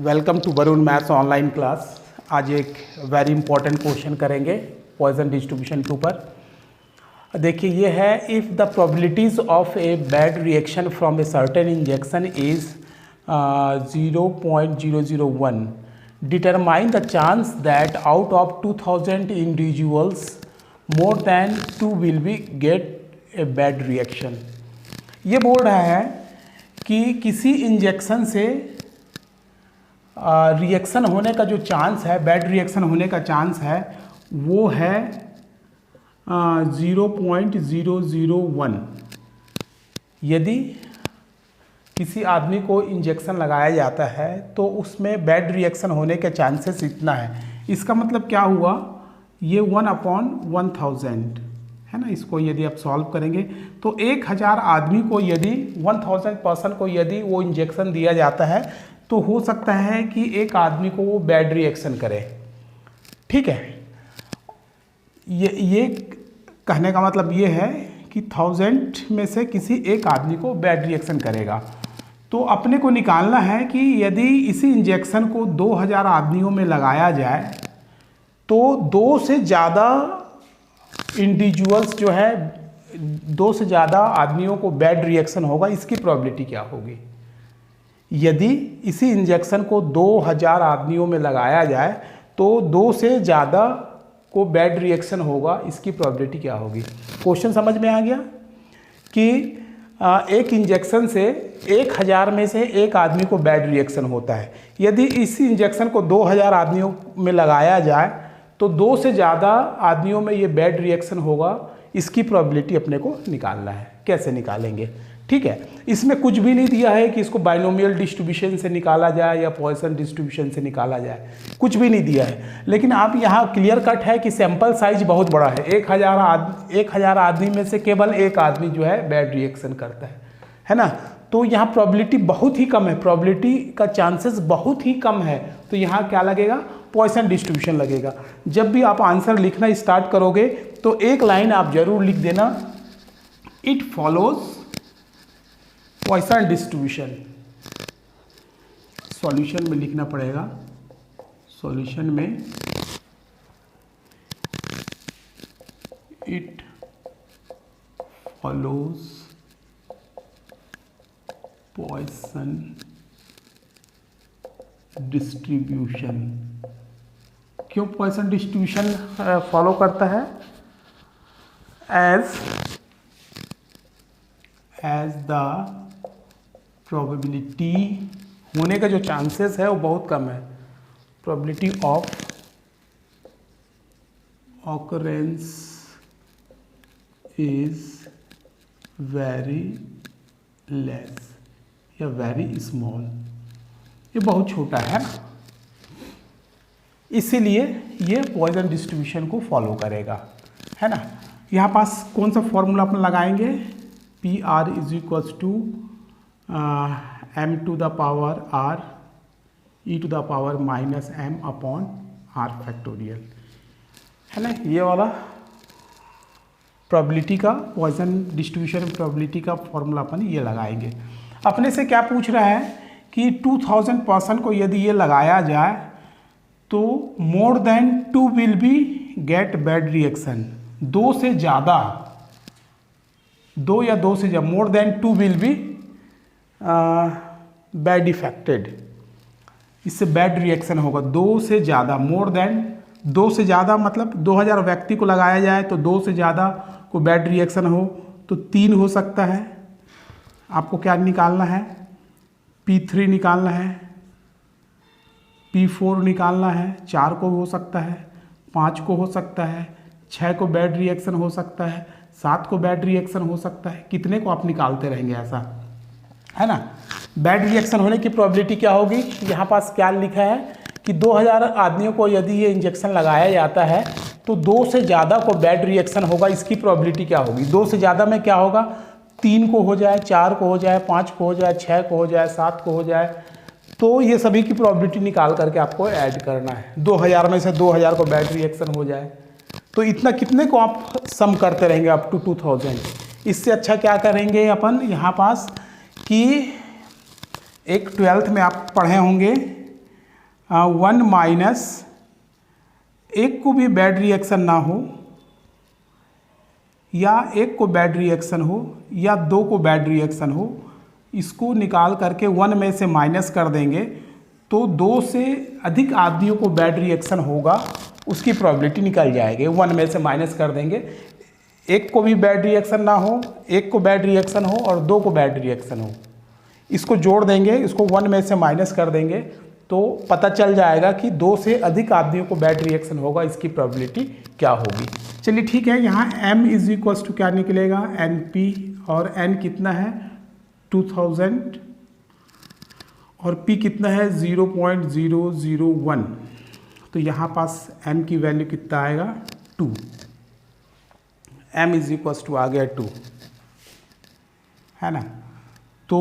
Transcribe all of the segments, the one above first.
Welcome to Varun maths online class. आज एक very important question करेंगे पॉइजन डिस्ट्रीब्यूशन के ऊपर। देखिए ये है, if the probabilities of a bad reaction from a certain injection is 0.001, determine the chance that out of 2000 individuals more than 2 will be get a bad reaction. ये बोल रहा है कि किसी इंजेक्शन से रिएक्शन होने का जो चांस है, बैड रिएक्शन होने का चांस है, वो है 0.001। यदि किसी आदमी को इंजेक्शन लगाया जाता है तो उसमें बैड रिएक्शन होने के चांसेस इतना है। इसका मतलब क्या हुआ, ये 1/1000 है ना। इसको यदि आप सॉल्व करेंगे तो 1000 आदमी को यदि 1000 पर्सन को यदि वो इंजेक्शन दिया जाता है तो हो सकता है कि एक आदमी को वो बैड रिएक्शन करे। ठीक है, ये कहने का मतलब ये है कि 1000 में से किसी एक आदमी को बैड रिएक्शन करेगा। तो अपने को निकालना है कि यदि इसी इंजेक्शन को 2000 आदमियों में लगाया जाए तो 2 से ज़्यादा इंडिविजुअल्स जो है, 2 से ज़्यादा आदमियों को बैड रिएक्शन होगा, इसकी प्रोबेबिलिटी क्या होगी। यदि इसी इंजेक्शन को 2000 आदमियों में लगाया जाए तो 2 से ज़्यादा को बैड रिएक्शन होगा, इसकी प्रोबेबिलिटी क्या होगी। क्वेश्चन समझ में आ गया कि एक इंजेक्शन से 1000 में से एक आदमी को बैड रिएक्शन होता है। यदि इसी इंजेक्शन को 2000 आदमियों में लगाया जाए तो 2 से ज़्यादा आदमियों में ये बैड रिएक्शन होगा, इसकी प्रोबेबिलिटी अपने को निकालना है। कैसे निकालेंगे, ठीक है। इसमें कुछ भी नहीं दिया है कि इसको बाइनोमियल डिस्ट्रीब्यूशन से निकाला जाए या पॉइसन डिस्ट्रीब्यूशन से निकाला जाए, कुछ भी नहीं दिया है। लेकिन आप यहाँ क्लियर कट है कि सैंपल साइज बहुत बड़ा है। 1000 आदमी में से केवल एक आदमी जो है बैड रिएक्शन करता है ना। तो यहाँ प्रोबेबिलिटी बहुत ही कम है, प्रोबेबिलिटी का चांसेस बहुत ही कम है। तो यहाँ क्या लगेगा, पॉइसन डिस्ट्रीब्यूशन लगेगा। जब भी आप आंसर लिखना स्टार्ट करोगे तो एक लाइन आप जरूर लिख देना, it follows Poisson distribution. Solution में लिखना पड़ेगा, सॉल्यूशन में इट फॉलोज पॉइसन डिस्ट्रीब्यूशन। क्यों पॉइसन डिस्ट्रीब्यूशन फॉलो करता है, एज द प्रोबेबिलिटी होने का जो चांसेस है वो बहुत कम है। Probability of occurrence is very less या वेरी स्मॉल, ये बहुत छोटा है ना, इसीलिए ये पॉइसन डिस्ट्रीब्यूशन को फॉलो करेगा, है ना। यहाँ पास कौन सा फॉर्मूला अपन लगाएंगे, PR is equals to m to the power r e to the power -m upon r factorial, है ना। ये वाला प्रोबेबिलिटी का, पॉइसन डिस्ट्रीब्यूशन प्रोबेबिलिटी का फॉर्मूला अपन ये लगाएंगे। अपने से क्या पूछ रहा है कि 2000 पर्सन को यदि ये लगाया जाए तो मोर than 2 will be gate bad reaction. 2 से ज़्यादा, 2 या 2 से ज़्यादा, मोर than 2 will be bad affected, इससे बैड रिएक्शन होगा। 2 से ज़्यादा, मोर देन, 2 से ज़्यादा मतलब 2000 व्यक्ति को लगाया जाए तो 2 से ज़्यादा को बैड रिएक्शन हो तो 3 हो सकता है। आपको क्या निकालना है, P3 निकालना है, P4 निकालना है, 4 को हो सकता है, 5 को हो सकता है, 6 को बैड रिएक्शन हो सकता है, 7 को बैड रिएक्शन हो सकता है। कितने को आप निकालते रहेंगे, ऐसा है ना। बैड रिएक्शन होने की प्रोबेबिलिटी क्या होगी, यहाँ पास क्या लिखा है कि 2000 आदमियों को यदि ये इंजेक्शन लगाया जाता है तो 2 से ज़्यादा को बैड रिएक्शन होगा, इसकी प्रोबेबिलिटी क्या होगी। 2 से ज़्यादा में क्या होगा, 3 को हो जाए, 4 को हो जाए, 5 को हो जाए, 6 को हो जाए, 7 को हो जाए। तो ये सभी की प्रोबेबिलिटी निकाल करके आपको ऐड करना है। 2000 में से 2000 को बैड रिएक्शन हो जाए तो इतना कितने को आप सम करते रहेंगे अप टू 2000। इससे अच्छा क्या करेंगे अपन यहाँ पास कि एक 12th में आप पढ़े होंगे 1 माइनस एक को भी बैड रिएक्शन ना हो, या एक को बैड रिएक्शन हो, या दो को बैड रिएक्शन हो, इसको निकाल करके 1 में से माइनस कर देंगे तो 2 से अधिक आदमियों को बैड रिएक्शन होगा, उसकी प्रोबेबिलिटी निकल जाएगी। 1 में से माइनस कर देंगे, एक को भी बैड रिएक्शन ना हो, एक को बैड रिएक्शन हो और 2 को बैड रिएक्शन हो, इसको जोड़ देंगे, इसको 1 में से माइनस कर देंगे तो पता चल जाएगा कि 2 से अधिक आदमियों को बैड रिएक्शन होगा, इसकी प्रोबेबिलिटी क्या होगी। चलिए ठीक है, यहाँ m इज इक्वल्स टू क्या निकलेगा, NP, और n कितना है 2000 और p कितना है 0.001, तो यहाँ पास m की वैल्यू कितना आएगा 2, m इज इक्वल्स टू आ गया 2, है ना। तो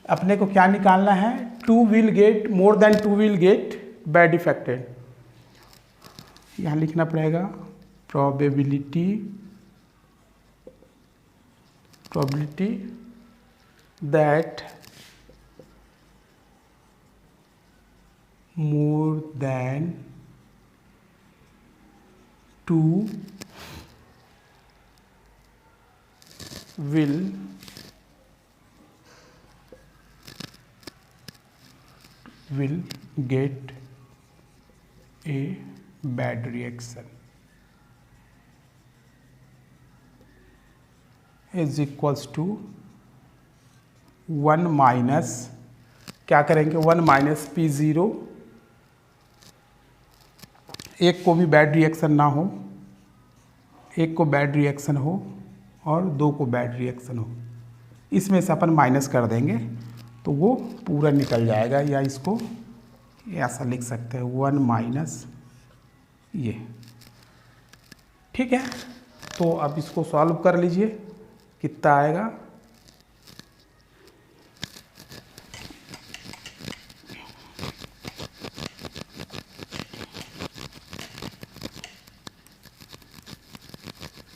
अपने को क्या निकालना है, 2 will get more than 2 will get bad affected. यहाँ लिखना पड़ेगा probability that more than 2 will get a bad reaction is equals to 1 minus क्या करेंगे, 1 माइनस P0, एक को भी बैड रिएक्शन ना हो, एक को बैड रिएक्शन हो और 2 को बैड रिएक्शन हो, इसमें से अपन माइनस कर देंगे तो वो पूरा निकल जाएगा, या इसको ऐसा लिख सकते हैं 1 माइनस ये। ठीक है, तो अब इसको सॉल्व कर लीजिए, कितना आएगा,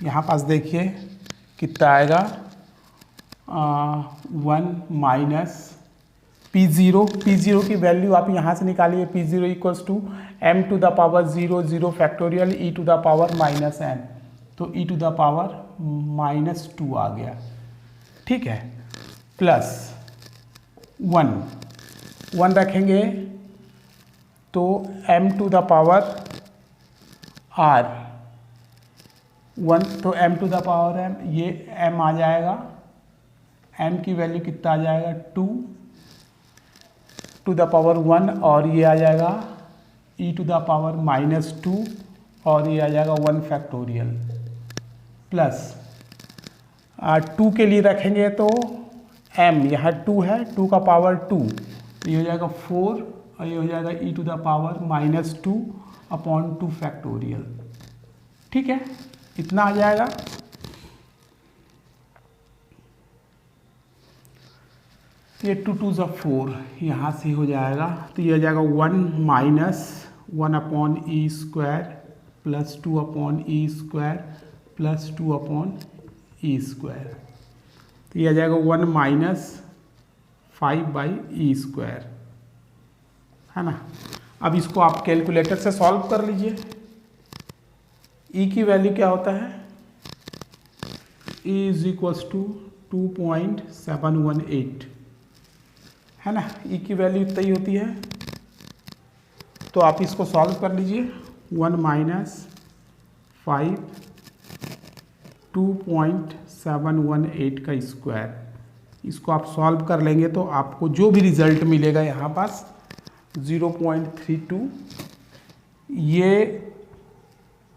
यहाँ पास देखिए कितना आएगा, 1 माइनस P0 की वैल्यू आप यहाँ से निकालिए, P0 equals to m to the power 0 factorial e to the power minus n, तो e टू द पावर -2 आ गया। ठीक है, प्लस 1 रखेंगे तो m to the power r 1, तो m to the power m, ये m आ जाएगा, m की वैल्यू कितना आ जाएगा 2 टू द पावर 1, और ये आ जाएगा e टू द पावर -2, और ये आ जाएगा 1 फैक्टोरियल, प्लस 2 के लिए रखेंगे तो m, यहाँ 2 है, 2 का पावर 2, ये हो जाएगा 4, और ये हो जाएगा e to the power -2 upon 2 factorial. ठीक है, इतना आ जाएगा। ये 2 2 ज़ा 4 यहाँ से हो जाएगा, तो ये हो जाएगा 1 minus 1 upon E square plus 2 upon E square plus 2 upon E square, तो ये आ जाएगा 1 माइनस 5/e स्क्वायर, है ना। अब इसको आप कैलकुलेटर से सॉल्व कर लीजिए। e की वैल्यू क्या होता है, e इज इक्वल्स टू 2.718, है ना, e की वैल्यू इतना ही होती है। तो आप इसको सॉल्व कर लीजिए, 1 माइनस 5 2.718 का स्क्वायर, इसको आप सॉल्व कर लेंगे तो आपको जो भी रिजल्ट मिलेगा यहाँ पास 0.32,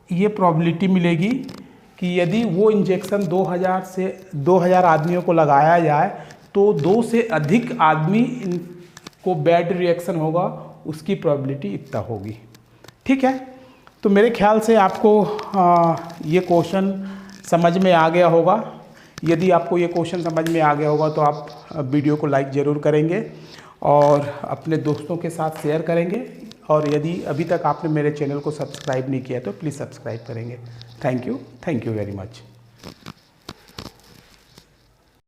ये प्रोबेबिलिटी मिलेगी कि यदि वो इंजेक्शन 2000 आदमियों को लगाया जाए तो 2 से अधिक आदमी को बैड रिएक्शन होगा, उसकी प्रोबेबिलिटी इतना होगी। ठीक है, तो मेरे ख्याल से आपको ये क्वेश्चन समझ में आ गया होगा। यदि आपको ये क्वेश्चन समझ में आ गया होगा तो आप वीडियो को लाइक ज़रूर करेंगे और अपने दोस्तों के साथ शेयर करेंगे, और यदि अभी तक आपने मेरे चैनल को सब्सक्राइब नहीं किया तो प्लीज़ सब्सक्राइब करेंगे। Thank you very much.